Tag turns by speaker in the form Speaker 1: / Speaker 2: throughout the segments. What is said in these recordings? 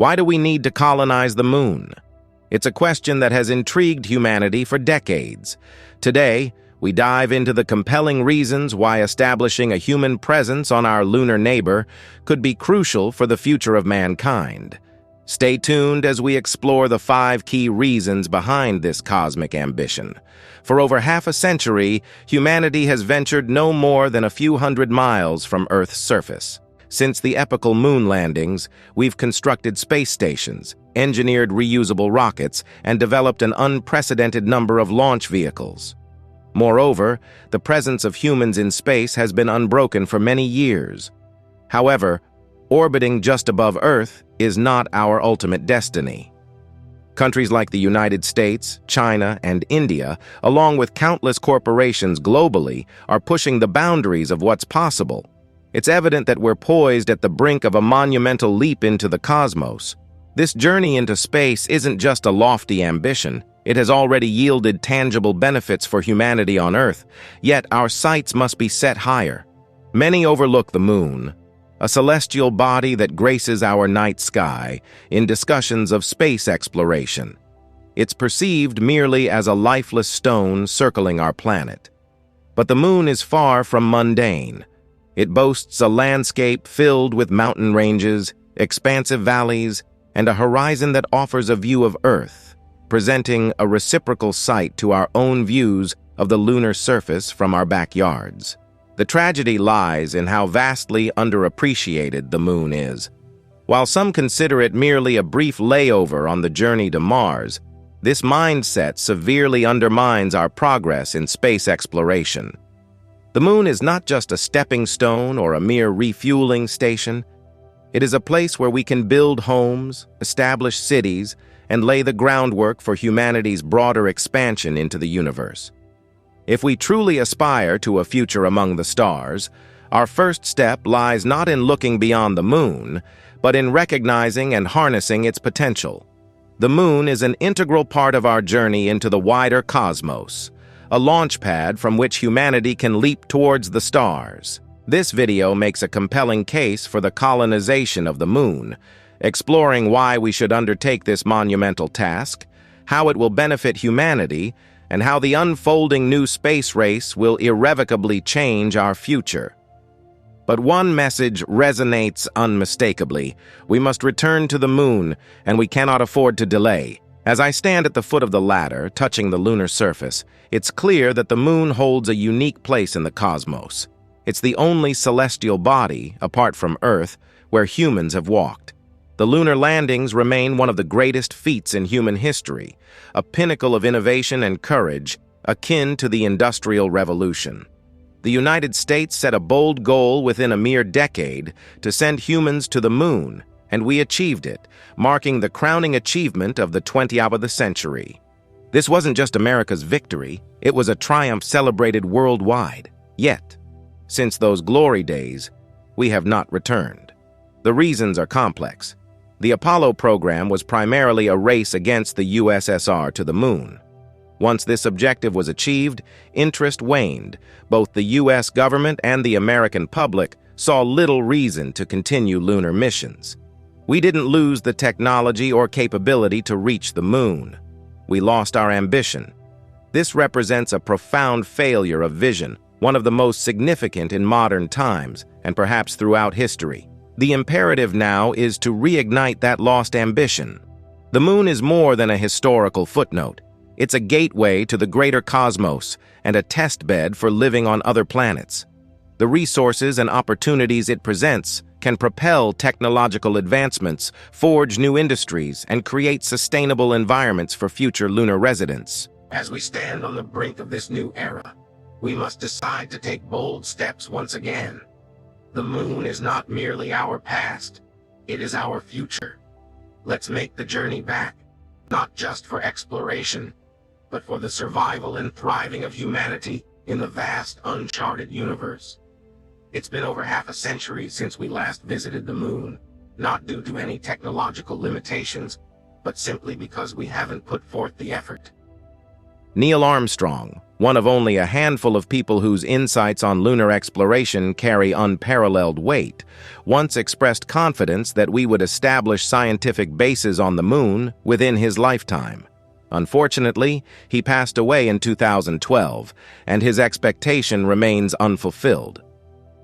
Speaker 1: Why do we need to colonize the moon? It's a question that has intrigued humanity for decades. Today, we dive into the compelling reasons why establishing a human presence on our lunar neighbor could be crucial for the future of mankind. Stay tuned as we explore the 5 key reasons behind this cosmic ambition. For over half a century, humanity has ventured no more than a few hundred miles from Earth's surface. Since the epical moon landings, we've constructed space stations, engineered reusable rockets, and developed an unprecedented number of launch vehicles. Moreover, the presence of humans in space has been unbroken for many years. However, orbiting just above Earth is not our ultimate destiny. Countries like the United States, China, and India, along with countless corporations globally, are pushing the boundaries of what's possible. It's evident that we're poised at the brink of a monumental leap into the cosmos. This journey into space isn't just a lofty ambition. It has already yielded tangible benefits for humanity on Earth, yet our sights must be set higher. Many overlook the moon, a celestial body that graces our night sky, in discussions of space exploration. It's perceived merely as a lifeless stone circling our planet. But the moon is far from mundane. It boasts a landscape filled with mountain ranges, expansive valleys, and a horizon that offers a view of Earth, presenting a reciprocal sight to our own views of the lunar surface from our backyards. The tragedy lies in how vastly underappreciated the moon is. While some consider it merely a brief layover on the journey to Mars, this mindset severely undermines our progress in space exploration. The moon is not just a stepping stone or a mere refueling station. It is a place where we can build homes, establish cities, and lay the groundwork for humanity's broader expansion into the universe. If we truly aspire to a future among the stars, our first step lies not in looking beyond the moon, but in recognizing and harnessing its potential. The moon is an integral part of our journey into the wider cosmos, a launch pad from which humanity can leap towards the stars. This video makes a compelling case for the colonization of the moon, exploring why we should undertake this monumental task, how it will benefit humanity, and how the unfolding new space race will irrevocably change our future. But one message resonates unmistakably. We must return to the moon, and we cannot afford to delay. As I stand at the foot of the ladder, touching the lunar surface, it's clear that the moon holds a unique place in the cosmos. It's the only celestial body, apart from Earth, where humans have walked. The lunar landings remain one of the greatest feats in human history, a pinnacle of innovation and courage, akin to the Industrial Revolution. The United States set a bold goal within a mere decade to send humans to the moon, and we achieved it, marking the crowning achievement of the 20th century. This wasn't just America's victory, it was a triumph celebrated worldwide. Yet, since those glory days, we have not returned. The reasons are complex. The Apollo program was primarily a race against the USSR to the moon. Once this objective was achieved, interest waned. Both the US government and the American public saw little reason to continue lunar missions. We didn't lose the technology or capability to reach the moon. We lost our ambition. This represents a profound failure of vision, one of the most significant in modern times, and perhaps throughout history. The imperative now is to reignite that lost ambition. The moon is more than a historical footnote. It's a gateway to the greater cosmos and a test bed for living on other planets. The resources and opportunities it presents can propel technological advancements, forge new industries, and create sustainable environments for future lunar residents.
Speaker 2: As we stand on the brink of this new era, we must decide to take bold steps once again. The moon is not merely our past, it is our future. Let's make the journey back, not just for exploration, but for the survival and thriving of humanity in the vast, uncharted universe. It's been over half a century since we last visited the moon, not due to any technological limitations, but simply because we haven't put forth the effort.
Speaker 1: Neil Armstrong, one of only a handful of people whose insights on lunar exploration carry unparalleled weight, once expressed confidence that we would establish scientific bases on the moon within his lifetime. Unfortunately, he passed away in 2012, and his expectation remains unfulfilled.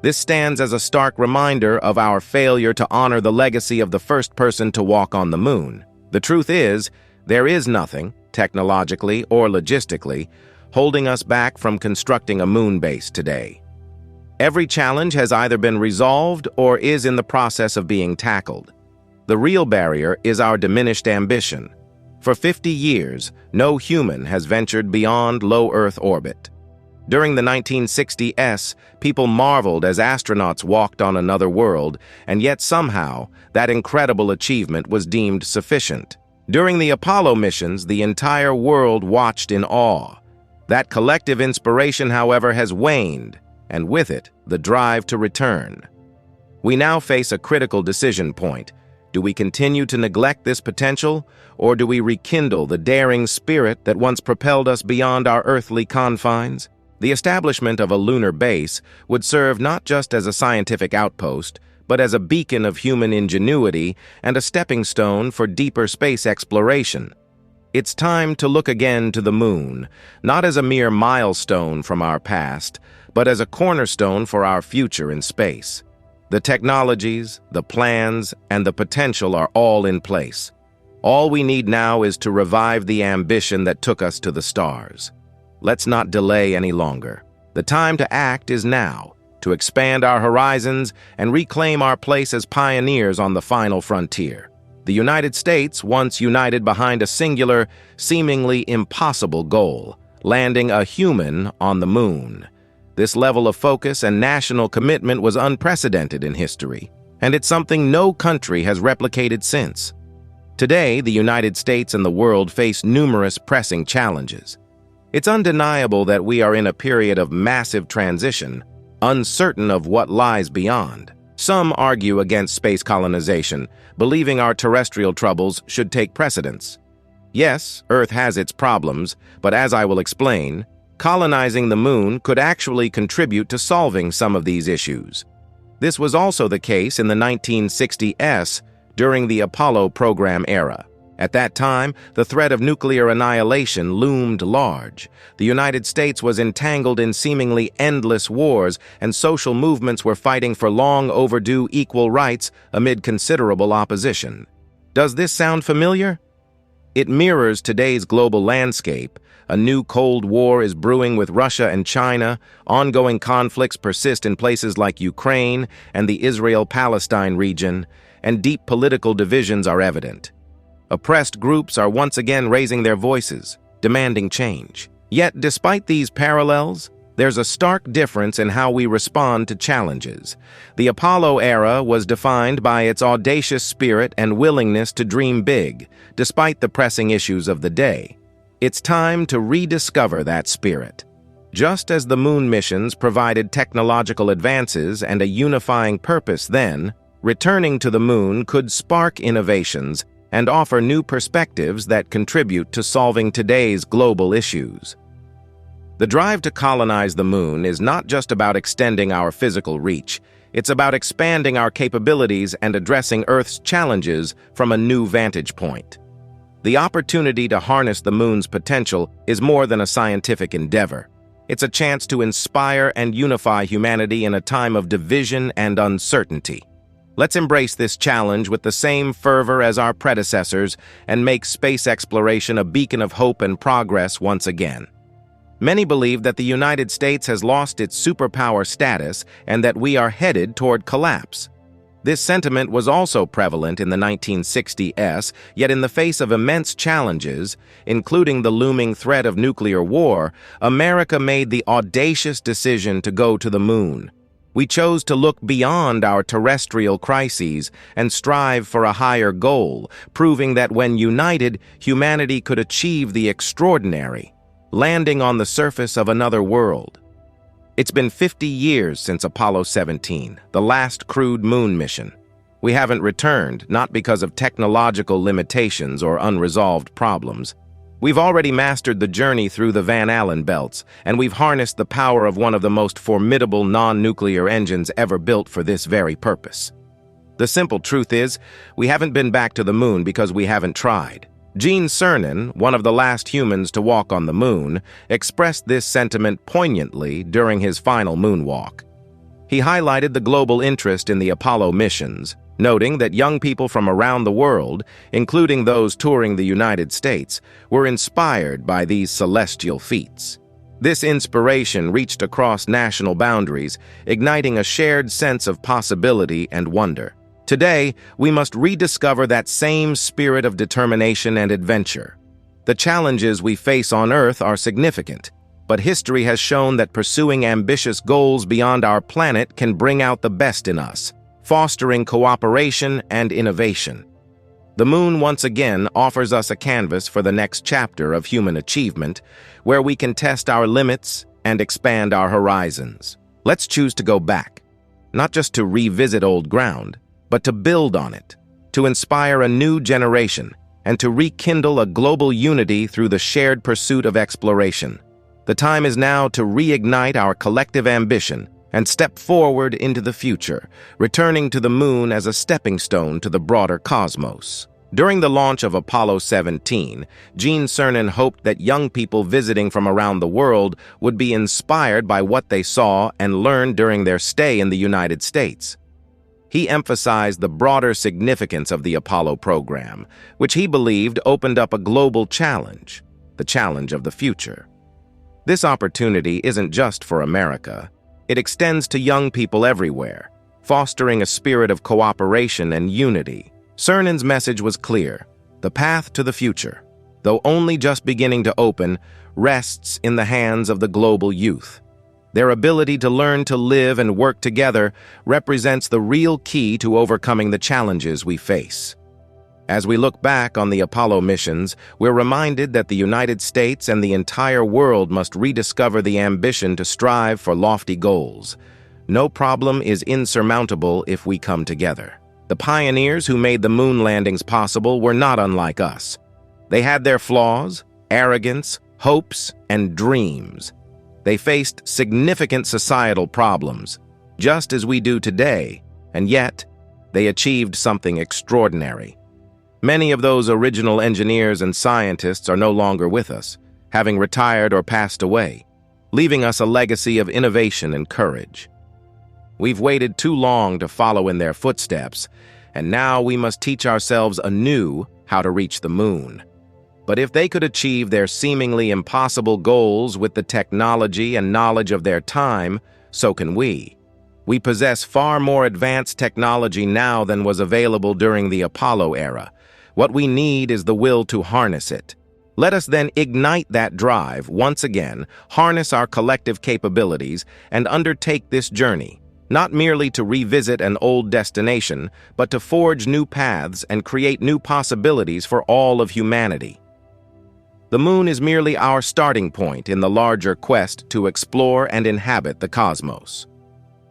Speaker 1: This stands as a stark reminder of our failure to honor the legacy of the first person to walk on the moon. The truth is, there is nothing, technologically or logistically, holding us back from constructing a moon base today. Every challenge has either been resolved or is in the process of being tackled. The real barrier is our diminished ambition. For 50 years, no human has ventured beyond low Earth orbit. During the 1960s, people marveled as astronauts walked on another world, and yet somehow, that incredible achievement was deemed sufficient. During the Apollo missions, the entire world watched in awe. That collective inspiration, however, has waned, and with it, the drive to return. We now face a critical decision point. Do we continue to neglect this potential, or do we rekindle the daring spirit that once propelled us beyond our earthly confines? The establishment of a lunar base would serve not just as a scientific outpost, but as a beacon of human ingenuity and a stepping stone for deeper space exploration. It's time to look again to the moon, not as a mere milestone from our past, but as a cornerstone for our future in space. The technologies, the plans, and the potential are all in place. All we need now is to revive the ambition that took us to the stars. Let's not delay any longer. The time to act is now, to expand our horizons and reclaim our place as pioneers on the final frontier. The United States once united behind a singular, seemingly impossible goal, landing a human on the moon. This level of focus and national commitment was unprecedented in history, and it's something no country has replicated since. Today, the United States and the world face numerous pressing challenges. It's undeniable that we are in a period of massive transition, uncertain of what lies beyond. Some argue against space colonization, believing our terrestrial troubles should take precedence. Yes, Earth has its problems, but as I will explain, colonizing the moon could actually contribute to solving some of these issues. This was also the case in the 1960s during the Apollo program era. At that time, the threat of nuclear annihilation loomed large. The United States was entangled in seemingly endless wars, and social movements were fighting for long overdue equal rights amid considerable opposition. Does this sound familiar? It mirrors today's global landscape. A new Cold War is brewing with Russia and China. Ongoing conflicts persist in places like Ukraine and the Israel-Palestine region, and deep political divisions are evident. Oppressed groups are once again raising their voices, demanding change. Yet, despite these parallels, there's a stark difference in how we respond to challenges. The Apollo era was defined by its audacious spirit and willingness to dream big, despite the pressing issues of the day. It's time to rediscover that spirit. Just as the moon missions provided technological advances and a unifying purpose then, returning to the moon could spark innovations and offer new perspectives that contribute to solving today's global issues. The drive to colonize the moon is not just about extending our physical reach. It's about expanding our capabilities and addressing Earth's challenges from a new vantage point. The opportunity to harness the moon's potential is more than a scientific endeavor. It's a chance to inspire and unify humanity in a time of division and uncertainty. Let's embrace this challenge with the same fervor as our predecessors and make space exploration a beacon of hope and progress once again. Many believe that the United States has lost its superpower status and that we are headed toward collapse. This sentiment was also prevalent in the 1960s, yet in the face of immense challenges, including the looming threat of nuclear war, America made the audacious decision to go to the moon. We chose to look beyond our terrestrial crises and strive for a higher goal, proving that when united, humanity could achieve the extraordinary, landing on the surface of another world. It's been 50 years since Apollo 17, the last crewed moon mission. We haven't returned, not because of technological limitations or unresolved problems. We've already mastered the journey through the Van Allen belts, and we've harnessed the power of one of the most formidable non-nuclear engines ever built for this very purpose. The simple truth is, we haven't been back to the moon because we haven't tried. Gene Cernan, one of the last humans to walk on the moon, expressed this sentiment poignantly during his final moonwalk. He highlighted the global interest in the Apollo missions, noting that young people from around the world, including those touring the United States, were inspired by these celestial feats. This inspiration reached across national boundaries, igniting a shared sense of possibility and wonder. Today, we must rediscover that same spirit of determination and adventure. The challenges we face on Earth are significant, but history has shown that pursuing ambitious goals beyond our planet can bring out the best in us, fostering cooperation and innovation. The moon once again offers us a canvas for the next chapter of human achievement, where we can test our limits and expand our horizons. Let's choose to go back, not just to revisit old ground, but to build on it, to inspire a new generation, and to rekindle a global unity through the shared pursuit of exploration. The time is now to reignite our collective ambition and step forward into the future, returning to the moon as a stepping stone to the broader cosmos. During the launch of Apollo 17, Gene Cernan hoped that young people visiting from around the world would be inspired by what they saw and learned during their stay in the United States. He emphasized the broader significance of the Apollo program, which he believed opened up a global challenge, the challenge of the future. This opportunity isn't just for America. It extends to young people everywhere, fostering a spirit of cooperation and unity. Cernan's message was clear. The path to the future, though only just beginning to open, rests in the hands of the global youth. Their ability to learn to live and work together represents the real key to overcoming the challenges we face. As we look back on the Apollo missions, we're reminded that the United States and the entire world must rediscover the ambition to strive for lofty goals. No problem is insurmountable if we come together. The pioneers who made the moon landings possible were not unlike us. They had their flaws, arrogance, hopes, and dreams. They faced significant societal problems, just as we do today, and yet they achieved something extraordinary. Many of those original engineers and scientists are no longer with us, having retired or passed away, leaving us a legacy of innovation and courage. We've waited too long to follow in their footsteps, and now we must teach ourselves anew how to reach the moon. But if they could achieve their seemingly impossible goals with the technology and knowledge of their time, so can we. We possess far more advanced technology now than was available during the Apollo era. What we need is the will to harness it. Let us then ignite that drive once again, harness our collective capabilities, and undertake this journey, not merely to revisit an old destination, but to forge new paths and create new possibilities for all of humanity. The moon is merely our starting point in the larger quest to explore and inhabit the cosmos.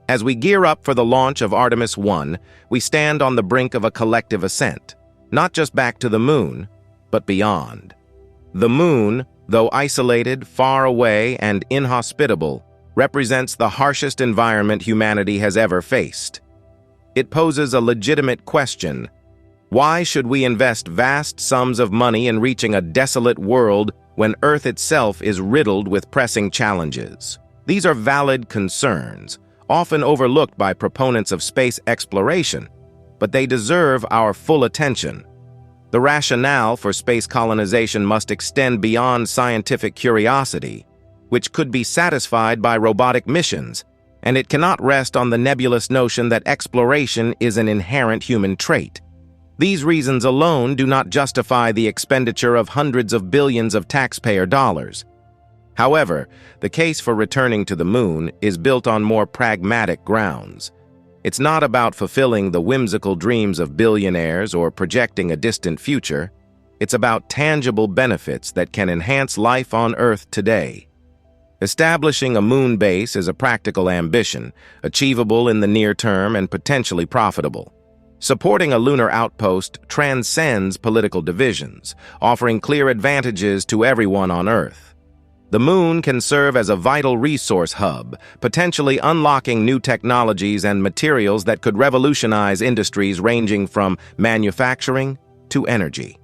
Speaker 1: As we gear up for the launch of Artemis 1, we stand on the brink of a collective ascent, not just back to the moon, but beyond. The moon, though isolated, far away, and inhospitable, represents the harshest environment humanity has ever faced. It poses a legitimate question. Why should we invest vast sums of money in reaching a desolate world when Earth itself is riddled with pressing challenges? These are valid concerns, often overlooked by proponents of space exploration, but they deserve our full attention. The rationale for space colonization must extend beyond scientific curiosity, which could be satisfied by robotic missions, and it cannot rest on the nebulous notion that exploration is an inherent human trait. These reasons alone do not justify the expenditure of hundreds of billions of taxpayer dollars. However, the case for returning to the moon is built on more pragmatic grounds. It's not about fulfilling the whimsical dreams of billionaires or projecting a distant future. It's about tangible benefits that can enhance life on Earth today. Establishing a moon base is a practical ambition, achievable in the near term and potentially profitable. Supporting a lunar outpost transcends political divisions, offering clear advantages to everyone on Earth. The Moon can serve as a vital resource hub, potentially unlocking new technologies and materials that could revolutionize industries ranging from manufacturing to energy.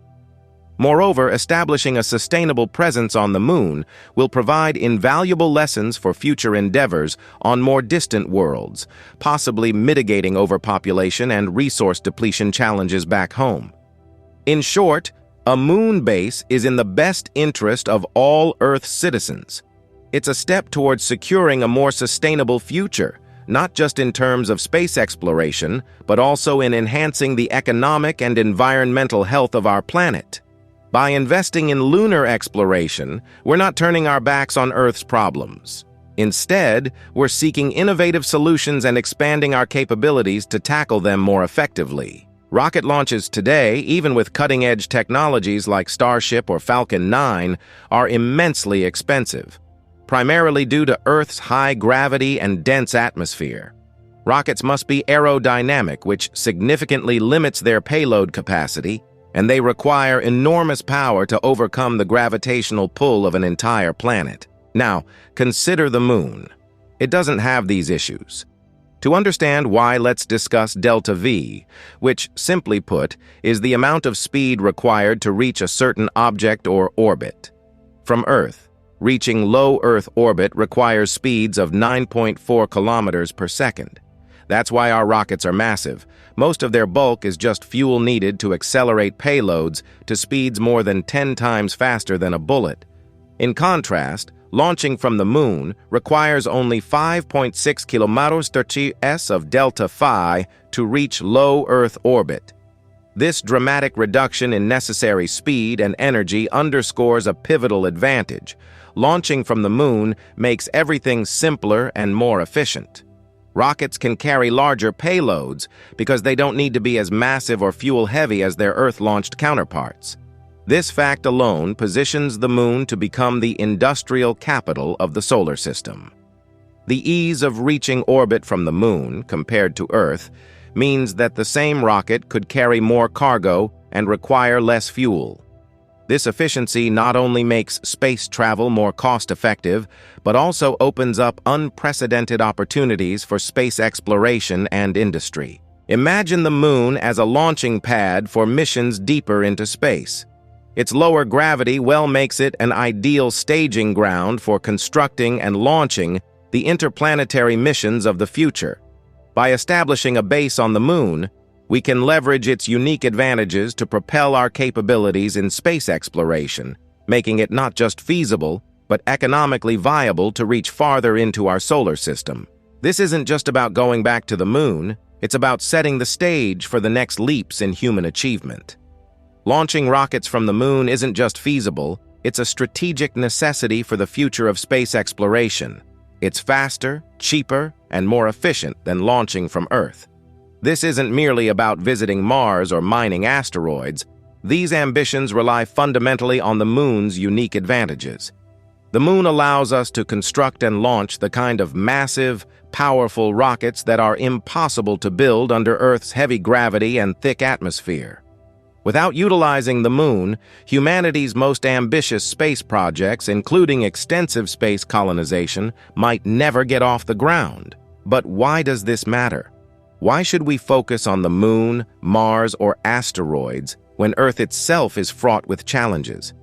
Speaker 1: Moreover, establishing a sustainable presence on the Moon will provide invaluable lessons for future endeavors on more distant worlds, possibly mitigating overpopulation and resource depletion challenges back home. In short, a Moon base is in the best interest of all Earth citizens. It's a step towards securing a more sustainable future, not just in terms of space exploration, but also in enhancing the economic and environmental health of our planet. By investing in lunar exploration, we're not turning our backs on Earth's problems. Instead, we're seeking innovative solutions and expanding our capabilities to tackle them more effectively. Rocket launches today, even with cutting-edge technologies like Starship or Falcon 9, are immensely expensive, primarily due to Earth's high gravity and dense atmosphere. Rockets must be aerodynamic, which significantly limits their payload capacity, and they require enormous power to overcome the gravitational pull of an entire planet. Now, consider the Moon. It doesn't have these issues. To understand why, let's discuss delta V, which, simply put, is the amount of speed required to reach a certain object or orbit. From Earth, reaching low Earth orbit requires speeds of 9.4 kilometers per second. That's why our rockets are massive. Most of their bulk is just fuel needed to accelerate payloads to speeds more than 10 times faster than a bullet. In contrast, launching from the Moon requires only 5.6 kilometers per second of delta phi to reach low Earth orbit. This dramatic reduction in necessary speed and energy underscores a pivotal advantage. Launching from the Moon makes everything simpler and more efficient. Rockets can carry larger payloads because they don't need to be as massive or fuel-heavy as their Earth-launched counterparts. This fact alone positions the Moon to become the industrial capital of the solar system. The ease of reaching orbit from the Moon, compared to Earth, means that the same rocket could carry more cargo and require less fuel. This efficiency not only makes space travel more cost-effective, but also opens up unprecedented opportunities for space exploration and industry. Imagine the Moon as a launching pad for missions deeper into space. Its lower gravity well makes it an ideal staging ground for constructing and launching the interplanetary missions of the future. By establishing a base on the Moon, we can leverage its unique advantages to propel our capabilities in space exploration, making it not just feasible, but economically viable to reach farther into our solar system. This isn't just about going back to the Moon, it's about setting the stage for the next leaps in human achievement. Launching rockets from the Moon isn't just feasible, it's a strategic necessity for the future of space exploration. It's faster, cheaper, and more efficient than launching from Earth. This isn't merely about visiting Mars or mining asteroids. These ambitions rely fundamentally on the Moon's unique advantages. The Moon allows us to construct and launch the kind of massive, powerful rockets that are impossible to build under Earth's heavy gravity and thick atmosphere. Without utilizing the Moon, humanity's most ambitious space projects, including extensive space colonization, might never get off the ground. But why does this matter? Why should we focus on the Moon, Mars, or asteroids when Earth itself is fraught with challenges?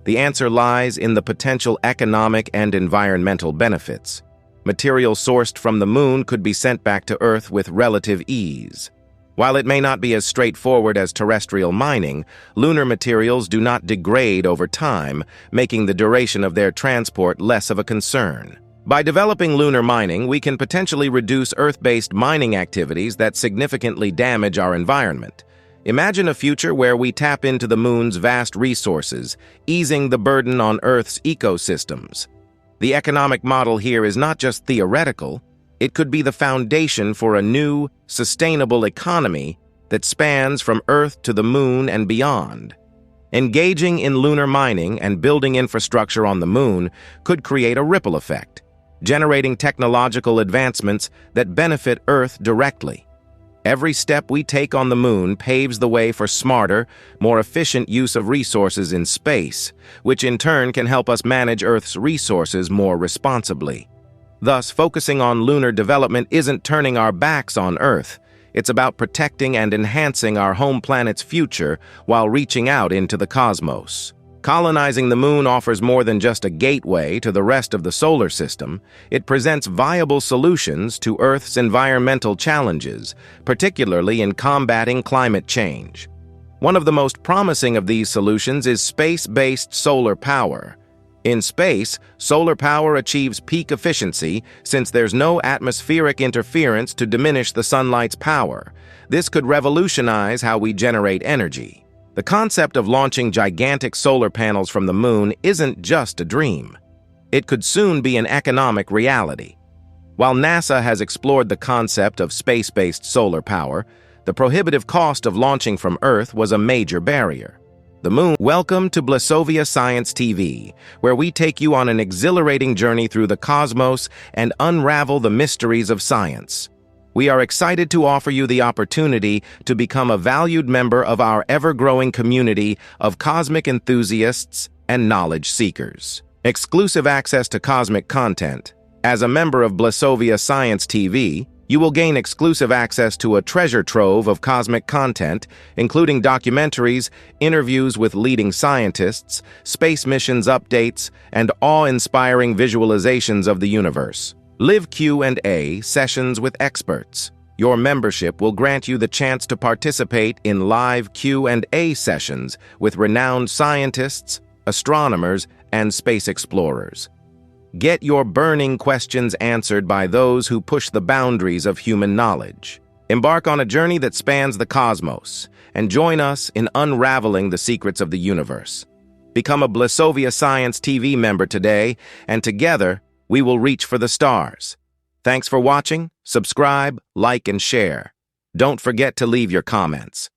Speaker 1: The answer lies in the potential economic and environmental benefits. Material sourced from the Moon could be sent back to Earth with relative ease. While it may not be as straightforward as terrestrial mining, lunar materials do not degrade over time, making the duration of their transport less of a concern. By developing lunar mining, we can potentially reduce Earth-based mining activities that significantly damage our environment. Imagine a future where we tap into the Moon's vast resources, easing the burden on Earth's ecosystems. The economic model here is not just theoretical, it could be the foundation for a new, sustainable economy that spans from Earth to the Moon and beyond. Engaging in lunar mining and building infrastructure on the Moon could create a ripple effect, generating technological advancements that benefit Earth directly. Every step we take on the moon paves the way for smarter, more efficient use of resources in space, which in turn can help us manage Earth's resources more responsibly. Thus, focusing on lunar development isn't turning our backs on Earth. It's about protecting and enhancing our home planet's future while reaching out into the cosmos. Colonizing the moon offers more than just a gateway to the rest of the solar system. It presents viable solutions to Earth's environmental challenges, particularly in combating climate change. One of the most promising of these solutions is space-based solar power. In space, solar power achieves peak efficiency since there's no atmospheric interference to diminish the sunlight's power. This could revolutionize how we generate energy. The concept of launching gigantic solar panels from the moon isn't just a dream. It could soon be an economic reality. While NASA has explored the concept of space-based solar power, the prohibitive cost of launching from Earth was a major barrier. The moon. Welcome to Blasovia Science TV, where we take you on an exhilarating journey through the cosmos and unravel the mysteries of science. We are excited to offer you the opportunity to become a valued member of our ever-growing community of cosmic enthusiasts and knowledge seekers. Exclusive access to cosmic content. As a member of Blasovia Science TV, you will gain exclusive access to a treasure trove of cosmic content, including documentaries, interviews with leading scientists, space missions updates, and awe-inspiring visualizations of the universe. Live Q&A sessions with experts. Your membership will grant you the chance to participate in live Q&A sessions with renowned scientists, astronomers, and space explorers. Get your burning questions answered by those who push the boundaries of human knowledge. Embark on a journey that spans the cosmos, and join us in unraveling the secrets of the universe. Become a Blasovia Science TV member today, and together, we will reach for the stars. Thanks for watching. Subscribe, like, and share. Don't forget to leave your comments.